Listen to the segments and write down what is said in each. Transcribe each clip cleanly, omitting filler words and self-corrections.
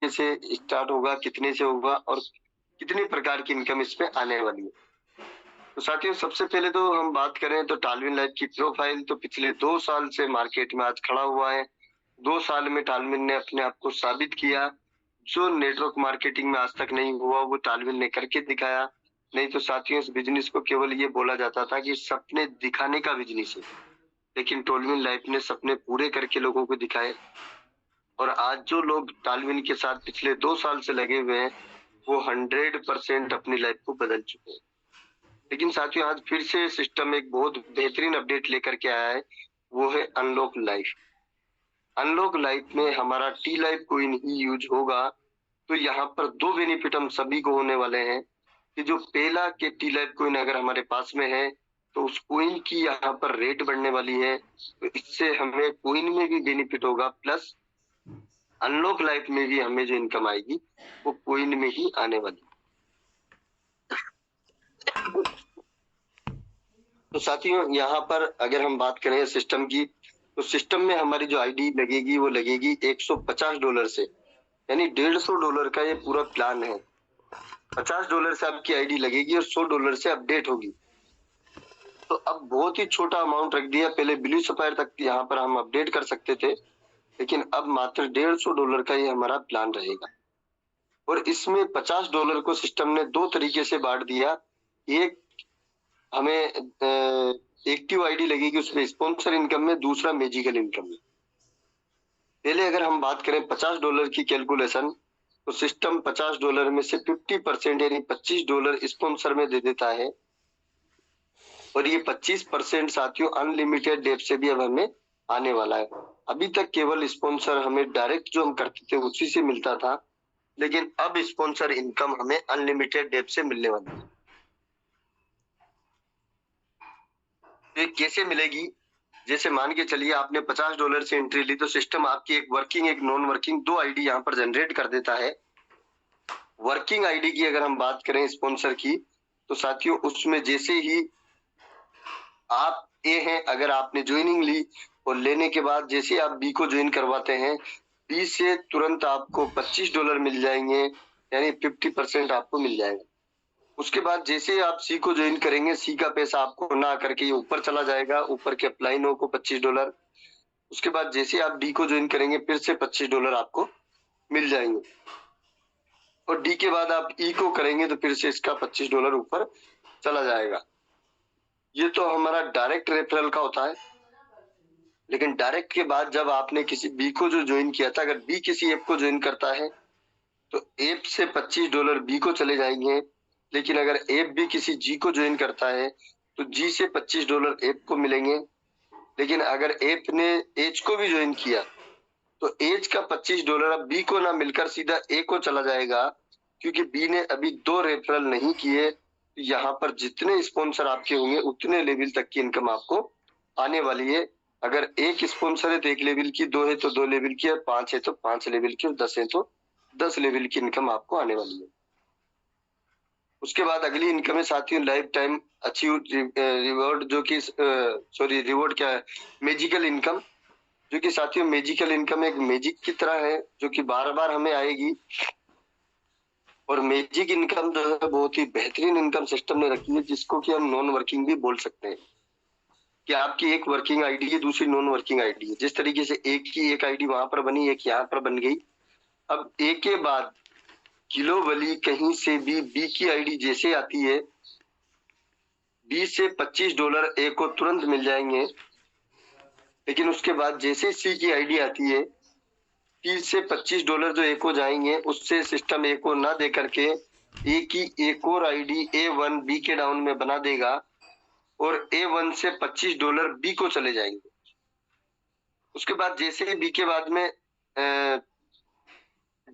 से स्टार्ट होगा, कितने से होगा और कितने प्रकार की इनकम इस पे आने वाली है। तो साथियों, सबसे पहले तो हम बात करें तो टालविन लाइफ की प्रोफाइल तो पिछले 2 साल से मार्केट में आज खड़ा हुआ है। 2 साल में टालविन ने अपने आप को साबित किया। जो नेटवर्क मार्केटिंग में आज तक नहीं हुआ वो टालविन ने करके दिखाया। नहीं तो साथियों, इस बिजनेस को केवल ये बोला जाता था कि सपने दिखाने का बिजनेस है, लेकिन टालविन लाइफ ने सपने पूरे करके लोगों को दिखाए। और आज जो लोग टालविन के साथ पिछले 2 साल से लगे हुए हैं वो 100% अपनी लाइफ को बदल चुके हैं। लेकिन साथियों, आज फिर से सिस्टम एक बहुत बेहतरीन अपडेट लेकर के आया है, वो है अनलॉक लाइफ। अनलॉक लाइफ में हमारा टी लाइफ कोइन ही यूज होगा। तो यहाँ पर 2 बेनिफिट हम सभी को होने वाले हैं कि जो पहला के टी लाइफ कोइन अगर हमारे पास में है तो उस कोइन की यहाँ पर रेट बढ़ने वाली है, तो इससे हमें कोइन में भी बेनिफिट होगा, प्लस अनलॉक लाइफ में भी हमें जो इनकम आएगी वो कोइन में ही आने वाली। तो साथियों, यहाँ पर अगर हम बात करें सिस्टम की, तो सिस्टम में हमारी जो आईडी लगेगी वो लगेगी $150 से, यानी $150 का ये पूरा प्लान है। $50 से आपकी आईडी लगेगी और $100 से अपडेट होगी। तो अब बहुत ही छोटा अमाउंट रख दिया, पहले ब्लू सफायर तक यहाँ पर हम अपडेट कर सकते थे, लेकिन अब मात्र $150 का ये हमारा प्लान रहेगा। और इसमें $50 को सिस्टम ने 2 तरीके से बांट दिया। एक हमें एक्टिव आईडी लगेगी उसमें स्पॉन्सर इनकम में, दूसरा मैजिकल इनकम में। पहले अगर हम बात करें $50 की कैलकुलेशन, तो सिस्टम $50 में से 50% यानी $25 स्पॉन्सर में दे देता है। और ये 25% साथियों अनलिमिटेड डेप से भी अब हमें आने वाला है। अभी तक केवल स्पॉन्सर हमें डायरेक्ट जो हम करते थे उसी से मिलता था, लेकिन अब स्पॉन्सर इनकम हमें अनलिमिटेड डेप से मिलने वाली है। तो ये कैसे मिलेगी? जैसे मान के चलिए आपने $50 से एंट्री ली, तो सिस्टम आपकी एक वर्किंग एक नॉन वर्किंग 2 आईडी यहाँ पर जनरेट कर देता है। वर्किंग आईडी की अगर हम बात करें स्पॉन्सर की, तो साथियों उसमें जैसे ही आप ए हैं, अगर आपने ज्वाइनिंग ली और लेने के बाद जैसे आप बी को ज्वाइन करवाते हैं, बी से तुरंत आपको $25 मिल जाएंगे, यानी 50% आपको मिल जाएगा। उसके बाद जैसे आप सी को ज्वाइन करेंगे, सी का पैसा आपको ना करके ये ऊपर चला जाएगा, ऊपर के अपलाइन को $25। उसके बाद जैसे आप डी को ज्वाइन करेंगे फिर से $25 आपको मिल जाएंगे, और डी के बाद आप ई को करेंगे तो फिर से इसका $25 ऊपर चला जाएगा। ये तो हमारा डायरेक्ट रेफरल का होता है। लेकिन डायरेक्ट के बाद जब आपने किसी बी को जो ज्वाइन किया था, अगर बी किसी ऐप को ज्वाइन करता है तो ऐप से $25 बी को चले जाएंगे। लेकिन अगर ऐप भी किसी जी को ज्वाइन करता है तो जी से $25 ऐप को मिलेंगे। लेकिन अगर ऐप ने एच को भी ज्वाइन किया तो एच का $25 अब बी को ना मिलकर सीधा ए को चला जाएगा, क्योंकि बी ने अभी 2 रेफरल नहीं किए। यहाँ पर जितने स्पॉन्सर आपके होंगे उतने लेवल तक की इनकम आपको आने वाली है। अगर एक स्पॉन्सर है तो 1 लेवल की, 2 है तो 2 लेवल की, 5 है तो 5 लेवल की, और 10 है तो 10 लेवल की इनकम आपको आने वाली है। उसके बाद अगली इनकम है साथियों लाइफ टाइम अचीव रिवॉर्ड, जो कि रिवॉर्ड क्या है, मैजिकल इनकम, जो कि साथियों मैजिकल इनकम एक मैजिक की तरह है जो कि बार बार हमें आएगी। और मैजिक इनकम जो है बहुत ही बेहतरीन इनकम सिस्टम ने रखी है, जिसको कि हम नॉन वर्किंग भी बोल सकते हैं। कि आपकी एक वर्किंग आईडी है, दूसरी नॉन वर्किंग आईडी है। जिस तरीके से एक की एक आईडी वहां पर बनी, एक यहाँ पर बन गई, अब एक के बाद ग्लोबली कहीं से भी बी की आईडी जैसे आती है, बी से $25 ए को तुरंत मिल जाएंगे। लेकिन उसके बाद जैसे सी की आईडी आती है, 30 से $25 जो ए को जाएंगे, उससे सिस्टम ए को ना दे करके ए की एक और आईडी A1 बी के डाउन में बना देगा, और A1 से $25 बी को चले जाएंगे। उसके बाद जैसे बी के बाद में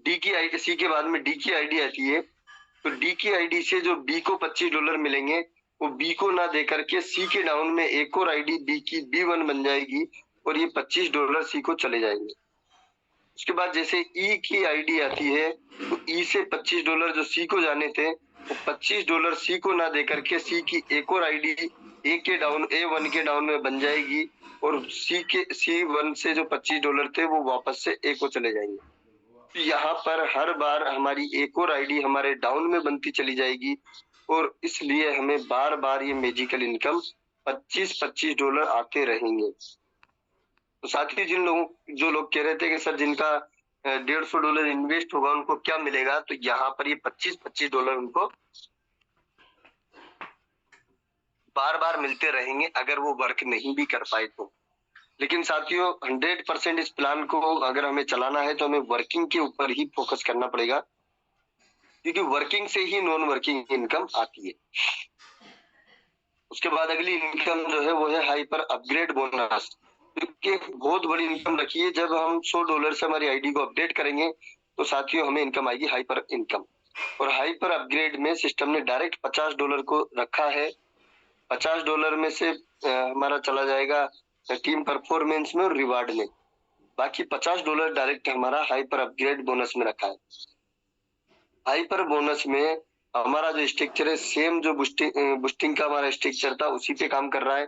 डी की आईडी, सी के बाद में डी की आईडी आती है, तो डी की आईडी से जो बी को $25 मिलेंगे वो बी को ना दे करके सी के डाउन में एक और आईडी बी की B1 बन जाएगी, और ये $25 सी को चले जाएंगे। उसके बाद जैसे ई की आईडी आती है, तो ई से $25 जो सी को जाने थे वो $25 सी को ना दे करके सी की एक और आईडी ए के डाउन A1 के डाउन में बन जाएगी, और सी1 से जो $25 थे वो वापस से ए को चले जाएंगे। यहाँ पर हर बार हमारी एक और आईडी हमारे डाउन में बनती चली जाएगी और इसलिए हमें बार बार ये मैजिकल इनकम 25-25 डॉलर आते रहेंगे। तो साथ ही जो लोग कह रहे थे कि सर जिनका $150 इन्वेस्ट होगा उनको क्या मिलेगा, तो यहाँ पर ये 25-25 डॉलर उनको बार बार मिलते रहेंगे अगर वो वर्क नहीं भी कर पाए तो। लेकिन साथियों 100% इस प्लान को अगर हमें चलाना है तो हमें वर्किंग के ऊपर ही फोकस करना पड़ेगा, क्योंकि वर्किंग से ही नॉन वर्किंग इनकम आती है। उसके बाद अगली इनकम जो है वो है हाइपर अपग्रेड बोनस, क्योंकि बहुत बड़ी इनकम रखी है। जब हम $100 से हमारी आईडी को अपडेट करेंगे तो साथियों हमें इनकम आएगी हाइपर इनकम। और हाइपर अपग्रेड में सिस्टम ने डायरेक्ट $50 को रखा है। $50 में से हमारा चला जाएगा टीम परफॉर्मेंस में और रिवार्ड में, बाकी $50 डायरेक्ट हमारा हाइपर अपग्रेड बोनस में रखा है। हाइपर बोनस में हमारा जो स्ट्रक्चर है सेम जो बूस्टिंग का हमारा स्ट्रक्चर था उसी पे काम कर रहा है।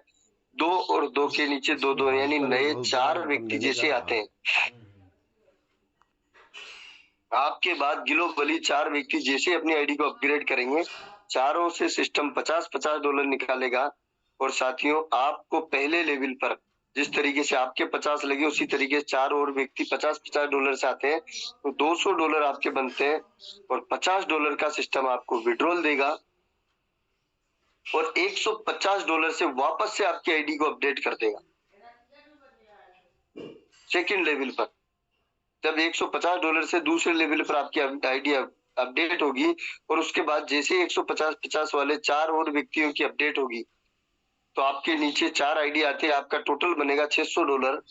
2 और 2 के नीचे 2 यानी नए 4 व्यक्ति जैसे आते हैं। आपके बाद ग्लोबली 4 व्यक्ति जैसे अपनी आईडी को अपग्रेड करेंगे, चारों से सिस्टम $50-50 निकालेगा। और साथियों आपको पहले लेवल पर जिस तरीके से आपके 50 लगे उसी तरीके से 4 और व्यक्ति $50-50 से आते हैं तो $200 आपके बनते हैं और $50 का सिस्टम आपको विड्रॉल देगा और $150 से वापस से आपकी आईडी को अपडेट कर देगा सेकंड लेवल पर। जब $150 से दूसरे लेवल पर आपकी आईडी अपडेट होगी और उसके बाद जैसे 150-50 वाले 4 और व्यक्तियों की अपडेट होगी तो आपके नीचे 4 आईडी आते हैं, आपका टोटल बनेगा $600।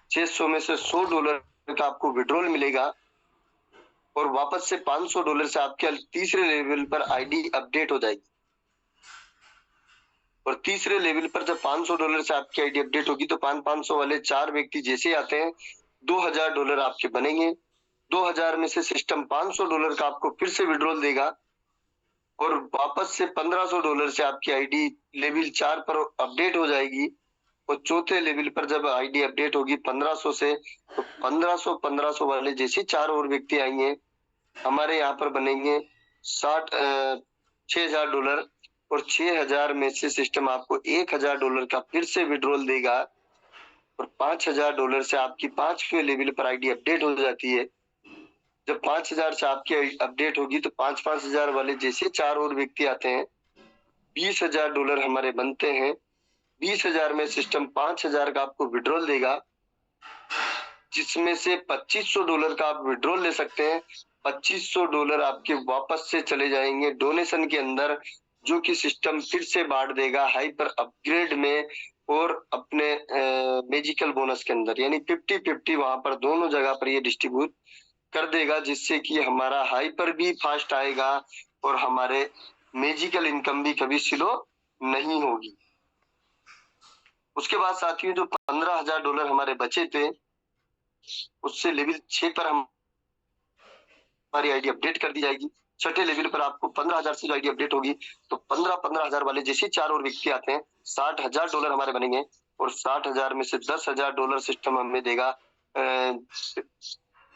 600 में से $100 का आपको विड्रॉल मिलेगा और वापस से $500 से आपके तीसरे लेवल पर आईडी अपडेट हो जाएगी। और तीसरे लेवल पर जब $500 से आपकी आईडी अपडेट होगी तो 500 वाले 4 व्यक्ति जैसे आते हैं $2000 आपके बनेंगे। 2000 में से सिस्टम $500 का आपको फिर से विड्रॉल देगा और वापस से $1500 से आपकी आईडी लेवल 4 पर अपडेट हो जाएगी। और चौथे लेवल पर जब आईडी अपडेट होगी 1500 से तो 1500 वाले जैसे 4 और व्यक्ति आएंगे हमारे यहाँ पर बनेंगे $6000 और 6000 में से सिस्टम आपको $1000 का फिर से विड्रॉल देगा और $5000 से आपकी 5वें लेवल पर आईडी अपडेट हो जाती है। जब 5000 से आपकी अपडेट होगी तो 5-5000 वाले जैसे 4 और व्यक्ति आते हैं $20000 हमारे बनते हैं। 20000 में सिस्टम 5000 का आपको विड्रॉल देगा, जिसमें से $2500 का आप विड्रॉल ले सकते हैं। $2500 आपके वापस से चले जाएंगे डोनेशन के अंदर, जो कि सिस्टम फिर से बांट देगा हाइपर अपग्रेड में और अपने मैजिकल बोनस के अंदर, यानी 50-50 वहां पर दोनों जगह पर ये डिस्ट्रीब्यूट कर देगा, जिससे कि हमारा हाइपर भी फास्ट आएगा और हमारे मैजिकल इनकम भी कभी स्लो नहीं होगी। उसके बाद साथियों जो $15000 हमारे बचे थे उससे लेवल 6 पर हमारी आईडी अपडेट कर दी जाएगी। छठे लेवल पर आपको 15000 से जो आईडी अपडेट होगी तो 15,000 वाले जैसे 4 और व्यक्ति आते हैं $60,000 हमारे बनेंगे और 60,000 में से $10,000 सिस्टम हमें देगा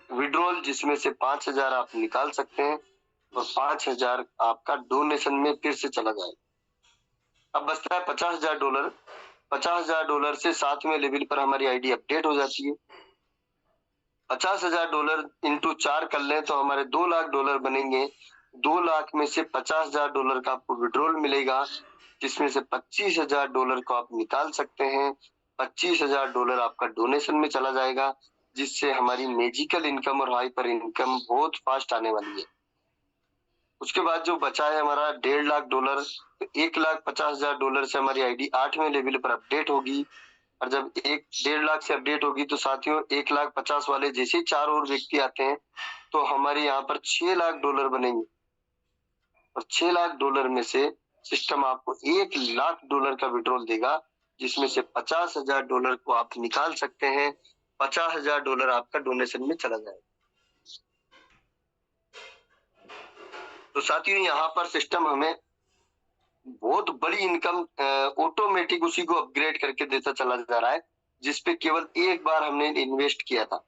विड्रॉल, जिसमें से 5,000 आप निकाल सकते हैं और 5,000 आपका डोनेशन में फिर से चला जाएगा। अब बचता है $50,000। $50,000 से 7वें लेवल पर हमारी आईडी अपडेट हो जाती है। $50,000 इंटू 4 कर लें तो हमारे $2,00,000 बनेंगे। 2,00,000 में से $50,000 का आपको विड्रॉल मिलेगा, जिसमें से $25,000 को आप निकाल सकते हैं। $25,000 आपका डोनेशन में चला जाएगा, जिससे हमारी मैजिकल इनकम और हाइपर इनकम बहुत फास्ट आने वाली है। उसके बाद जो बचा है हमारा $1,50,000, तो $1,50,000 से हमारी आईडी 8वें लेवल पर अपडेट होगी और जब 1,50,000 से अपडेट होगी तो साथियों 1,50,000 वाले जैसे 4 और व्यक्ति आते हैं तो हमारे यहाँ पर $6,00,000 बनेंगे और $6,00,000 में से सिस्टम आपको $1,00,000 का विड्रॉल देगा, जिसमें से $50,000 को आप निकाल सकते हैं। $50,000 आपका डोनेशन में चला जाएगा। तो साथियों यहाँ पर सिस्टम हमें बहुत बड़ी इनकम ऑटोमेटिक उसी को अपग्रेड करके देता चला जा रहा है, जिसपे केवल एक बार हमने इन्वेस्ट किया था।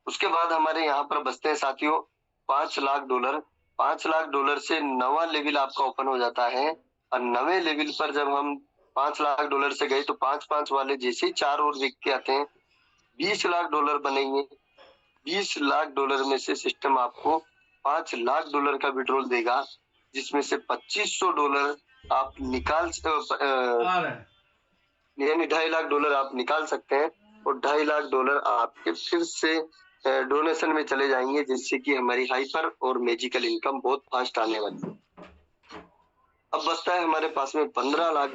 उसके बाद हमारे यहाँ पर बचते हैं साथियों $5 लाख। $5 लाख से 9वां लेवल आपका ओपन हो जाता है और 9वें लेवल पर जब हम $5 लाख से गए तो 5-5 वाले जैसे ही 4 और दिख के आते हैं $20 लाख बनेंगे। $20 लाख में से सिस्टम आपको $5 लाख का विड्रॉल देगा, जिसमें से $2500 आप निकाल यानी $2.5 लाख आप निकाल सकते हैं और $2.5 लाख आपके फिर से डोनेशन में चले जाएंगे, जिससे कि हमारी हाइपर और मैजिकल इनकम बहुत फास्ट आने वाली है। अब बचता है हमारे पास में $15 लाख।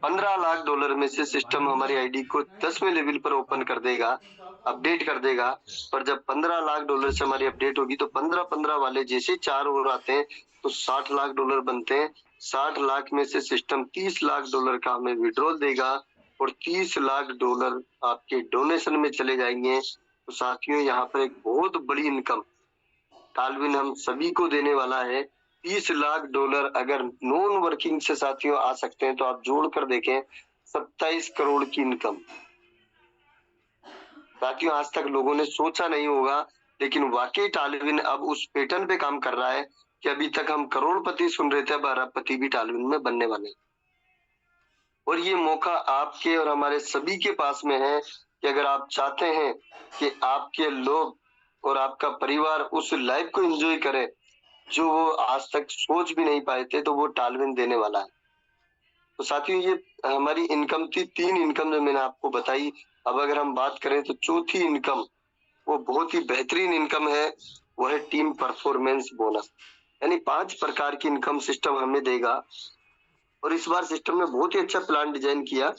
$15 लाख में से सिस्टम हमारी आईडी को 10वें लेवल पर ओपन कर देगा, अपडेट कर देगा। पर जब $15 लाख से हमारी अपडेट होगी तो 15-15 वाले जैसे 4 और आते हैं तो $60 लाख बनते हैं। 60 लाख में से सिस्टम $30 लाख का हमें विड्रॉल देगा और $30 लाख आपके डोनेशन में चले जाएंगे। तो साथियों यहाँ पर एक बहुत बड़ी इनकम टालविन हम सभी को देने वाला है। $30 लाख अगर नॉन वर्किंग से साथियों आ सकते हैं तो आप जोड़ कर देखें 27 करोड़ की इनकम। साथियों आज तक लोगों ने सोचा नहीं होगा, लेकिन वाकई टालविन अब उस पैटर्न पे काम कर रहा है कि अभी तक हम करोड़पति सुन रहे थे, अब अरबपति भी टालविन में बनने वाले हैं। और ये मौका आपके और हमारे सभी के पास में है कि अगर आप चाहते हैं कि आपके लोग और आपका परिवार उस लाइफ को एंजॉय करे जो वो आज तक सोच भी नहीं पाए थे, तो वो टालविन देने वाला है। तो साथियों ये हमारी इनकम थी, 3 इनकम जो मैंने आपको बताई। अब अगर हम बात करें तो चौथी इनकम वो बहुत ही बेहतरीन इनकम है, वो है टीम परफॉर्मेंस बोनस। यानी 5 प्रकार की इनकम सिस्टम हमें देगा। और इस बार सिस्टम ने बहुत ही अच्छा प्लान डिजाइन किया,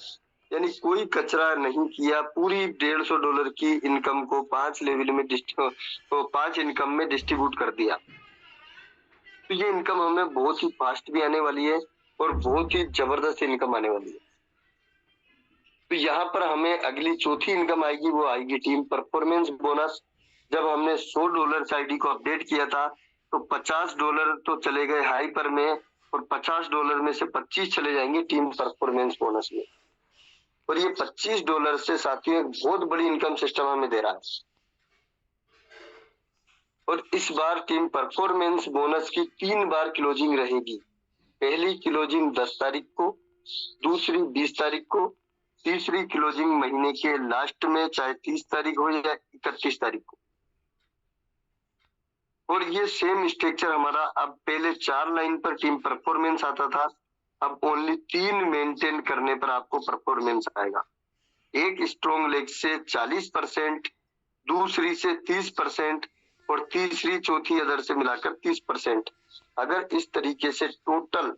यानी कोई कचरा नहीं किया। पूरी $150 की इनकम को 5 लेवल में 5 इनकम में डिस्ट्रीब्यूट कर दिया। तो ये इनकम हमें बहुत ही फास्ट भी आने वाली है और बहुत ही जबरदस्त इनकम आने वाली है। तो यहाँ पर हमें अगली चौथी इनकम आएगी, वो आएगी टीम परफॉर्मेंस बोनस। जब हमने $100 से आईडी को अपडेट किया था तो $50 तो चले गए हाइपर में और $50 में से 25 चले जाएंगे टीम परफॉर्मेंस बोनस में। और ये $25 से साथियों एक बहुत बड़ी इनकम सिस्टम हमें दे रहा है। और इस बार टीम परफॉर्मेंस बोनस की 3 बार क्लोजिंग रहेगी। पहली क्लोजिंग 10 तारीख को, दूसरी 20 तारीख को, तीसरी क्लोजिंग महीने के लास्ट में, चाहे 30 तारीख हो या 31 तारीख को। और ये सेम स्ट्रक्चर हमारा अब पहले 4 लाइन पर टीम परफॉर्मेंस आता था, अब ओनली 3 मेंटेन करने पर आपको परफॉर्मेंस आएगा। एक स्ट्रॉन्ग लेग से 40%, दूसरी से 30% और तीसरी चौथी अदर से मिलाकर 30%। अगर इस तरीके से टोटल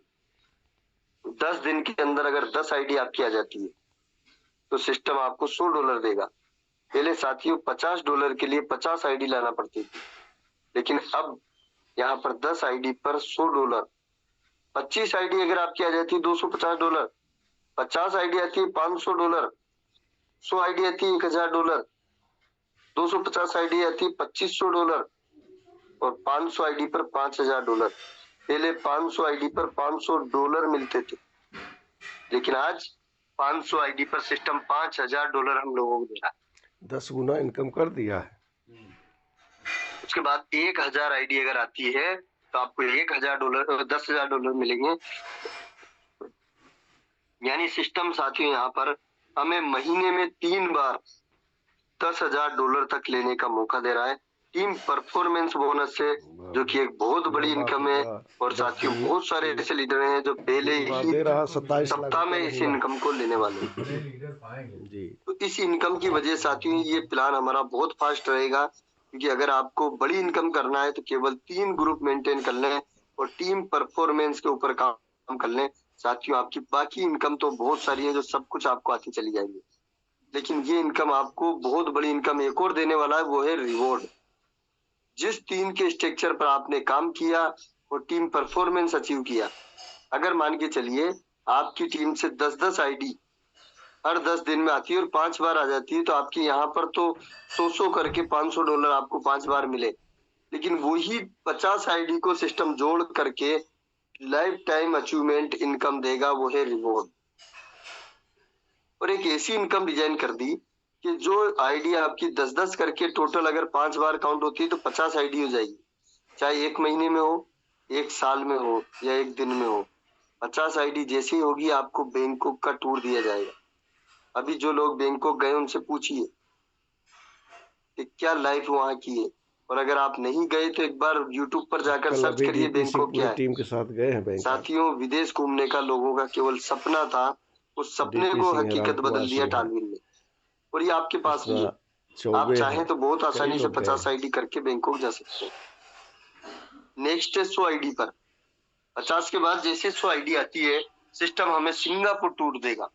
10 दिन के अंदर अगर 10 आईडी आपकी आ जाती है तो सिस्टम आपको $100 देगा। पहले साथियों $50 के लिए 50 आईडी लाना पड़ती थी, लेकिन अब यहाँ पर 10 आईडी पर $100। 25 आईडी अगर आपकी आ जाती है $250, 50 आईडी आती है $500, 100 आईडी आती है $1000, 250 आईडी आती है $2500 और 500 आईडी पर $5000। पहले 500 आईडी पर $500 मिलते थे, लेकिन आज 500 आईडी पर सिस्टम $5000 हम लोगों को दे रहा है। 10 गुना इनकम कर दिया है। उसके बाद 1000 आईडी अगर आती है तो आपको $1000 $10,000 मिलेंगे। यानी सिस्टम साथियों यहाँ पर हमें महीने में 3 बार $10,000 तक लेने का मौका दे रहा है टीम परफॉर्मेंस बोनस से, जो कि एक बहुत बड़ी इनकम है। और साथियों बहुत सारे ऐसे लीडर हैं जो पहले ही सप्ताह में इस इनकम को लेने वाले हैं। तो इस इनकम की वजह साथियों ये प्लान हमारा बहुत फास्ट रहेगा, क्योंकि अगर आपको बड़ी इनकम करना है तो केवल 3 ग्रुप मेंटेन कर लें और टीम परफॉर्मेंस के ऊपर काम कर लें। साथियों आपकी बाकी इनकम तो बहुत सारी है जो सब कुछ आपको आती चली जाएगी, लेकिन ये इनकम आपको बहुत बड़ी इनकम एक और देने वाला है, वो है रिवॉर्ड। जिस 3 के स्ट्रक्चर पर आपने काम किया और टीम परफॉर्मेंस अचीव किया, अगर मान के चलिए आपकी टीम से 10-10 आईडी हर 10 दिन में आती है और 5 बार आ जाती है, तो आपकी यहाँ पर तो 100 करके $500 आपको 5 बार मिले। लेकिन वही 50 आईडी को सिस्टम जोड़ करके लाइफ टाइम अचीवमेंट इनकम देगा, वो है रिवॉर्ड। और एक ऐसी इनकम डिजाइन कर दी कि जो आईडी आपकी 10-10 करके टोटल अगर 5 बार काउंट होती है तो 50 आईडी हो जाएगी। चाहे 1 महीने में हो, 1 साल में हो या 1 दिन में हो। 50 आईडी जैसी होगी आपको बैंकॉक का टूर दिया जाएगा। अभी जो लोग बैंकॉक गए उनसे पूछिए कि क्या लाइफ वहाँ की है, और अगर आप नहीं गए तो एक बार यूट्यूब पर जाकर कल सर्च अभी करिए डीपीसी बैंकॉक पूरी क्या है। टीम के साथ गए हैं बैंकॉक। साथियों, विदेश घूमने का लोगों का केवल सपना था, उस सपने डीपी को सिंह है, हकीकत रामकुमार बदल दिया सिंह है, टालविन ने, और ये आपके पास भी है। कृष्णा आप चौबे चाहें है, तो बहुत कई आसानी से लोग गए 50 हैं। आईडी करके बैंकॉक जा सकते हैं। नेक्स्ट है 100 आईडी पर। 50 के बाद जैसे 100 आईडी आती है, सिस्टम हमें सिंगापुर टूर देगा।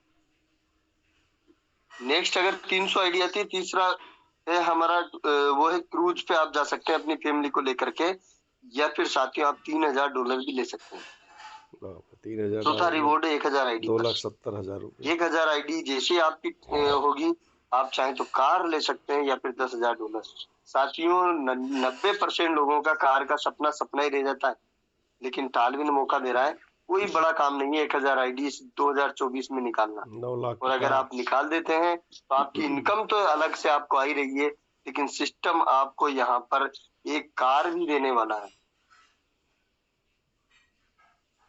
नेक्स्ट अगर 300 आईडी आती है, तीसरा है हमारा वो है क्रूज पे आप जा सकते हैं अपनी फैमिली को लेकर के, या फिर साथियों आप $3000 भी ले सकते हैं। 3000 चौथा रिवॉर्ड है 1000 आईडी पर। 2,70,000 रुपये। 1000 आईडी जैसी आपकी होगी, आप चाहें तो कार ले सकते हैं या फिर $10,000। साथियों 90% लोगों का कार का सपना सपना ही रह जाता है, लेकिन टालविन मौका दे रहा है। कोई बड़ा काम नहीं है 1000 आईडी 2024 में निकालना, 9 लाख और अगर आप निकाल देते हैं तो आपकी इनकम तो अलग से आपको आ ही रही है, लेकिन सिस्टम आपको यहाँ पर एक कार भी देने वाला है।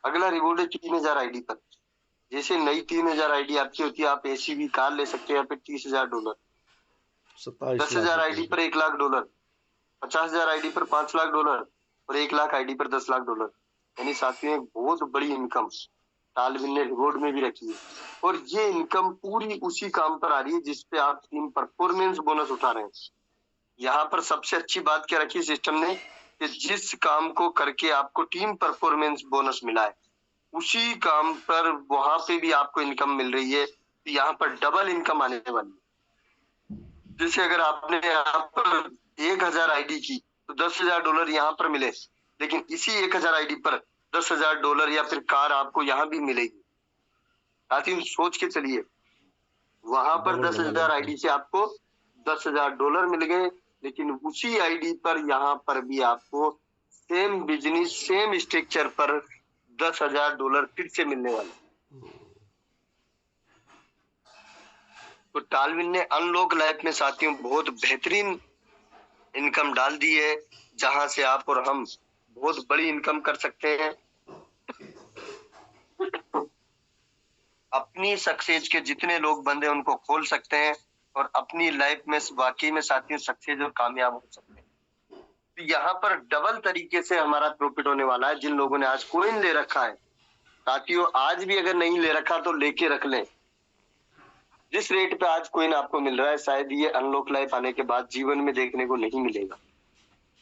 अगला रिवॉर्ड है 3000 आईडी पर। जैसे नई 3000 आईडी आपकी होती है, आप एसीवी कार ले सकते हैं या फिर $30,000। 10,000 आईडी पर $1,00,000, 50,000 आईडी पर $5,00,000 और 1,00,000 आईडी पर $10,00,000। यानी साथियों एक बहुत बड़ी इनकम टालविन ने रिवॉर्ड में भी रखी है, और ये इनकम पूरी उसी काम पर आ रही है जिसपे आप टीम परफॉर्मेंस बोनस उठा रहे हैं। यहाँ पर सबसे अच्छी बात क्या रखी सिस्टम ने कि जिस काम को करके आपको टीम परफॉर्मेंस बोनस मिला है, उसी काम पर वहां पे भी आपको इनकम मिल रही है। तो यहाँ पर डबल इनकम आने वाली है। जैसे अगर आपने यहाँ पर 1000 आईडी की तो $10,000 यहाँ पर मिले, लेकिन इसी 1000 आईडी पर $10,000 या फिर कार आपको यहाँ भी मिलेगी। साथ ही सोच के चलिए, वहां पर 10,000 आईडी से आपको $10,000 मिल गए, लेकिन उसी आईडी पर यहाँ पर भी आपको सेम बिजनेस सेम स्ट्रक्चर पर $10,000 फिर से मिलने वाले। तो टालविन ने अनलॉक लाइफ में साथियों बहुत बेहतरीन इनकम डाल दी है, जहां से आप और हम बहुत बड़ी इनकम कर सकते हैं। अपनी सक्सेस के जितने लोग बंदे उनको खोल सकते हैं, और अपनी लाइफ में वाकई में साथियों सक्सेस और कामयाब हो सकते हैं। तो यहाँ पर डबल तरीके से हमारा प्रॉफिट होने वाला है। जिन लोगों ने आज कॉइन ले रखा है साथियों, आज भी अगर नहीं ले रखा तो लेके रख लें। जिस रेट पे आज कॉइन आपको मिल रहा है, शायद ये अनलॉक लाइफ आने के बाद जीवन में देखने को नहीं मिलेगा,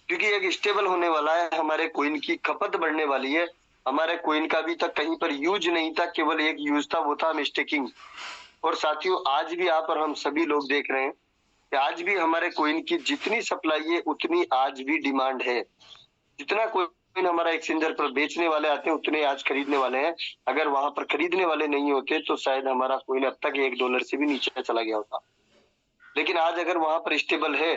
क्योंकि एक स्टेबल होने वाला है। हमारे कॉइन की खपत बढ़ने वाली है। हमारे कॉइन का अभी तक कहीं पर यूज नहीं था, केवल एक यूज था, वो था स्टेकिंग। और साथियों आज भी आप और हम सभी लोग देख रहे हैं कि आज भी हमारे कॉइन की जितनी सप्लाई है उतनी आज भी डिमांड है। जितना कॉइन हमारा एक्सचेंजर पर बेचने वाले आते हैं उतने आज खरीदने वाले हैं। अगर वहां पर खरीदने वाले नहीं होते तो शायद हमारा कॉइन अब तक $1 से भी नीचे चला गया होता, लेकिन आज अगर वहां पर स्टेबल है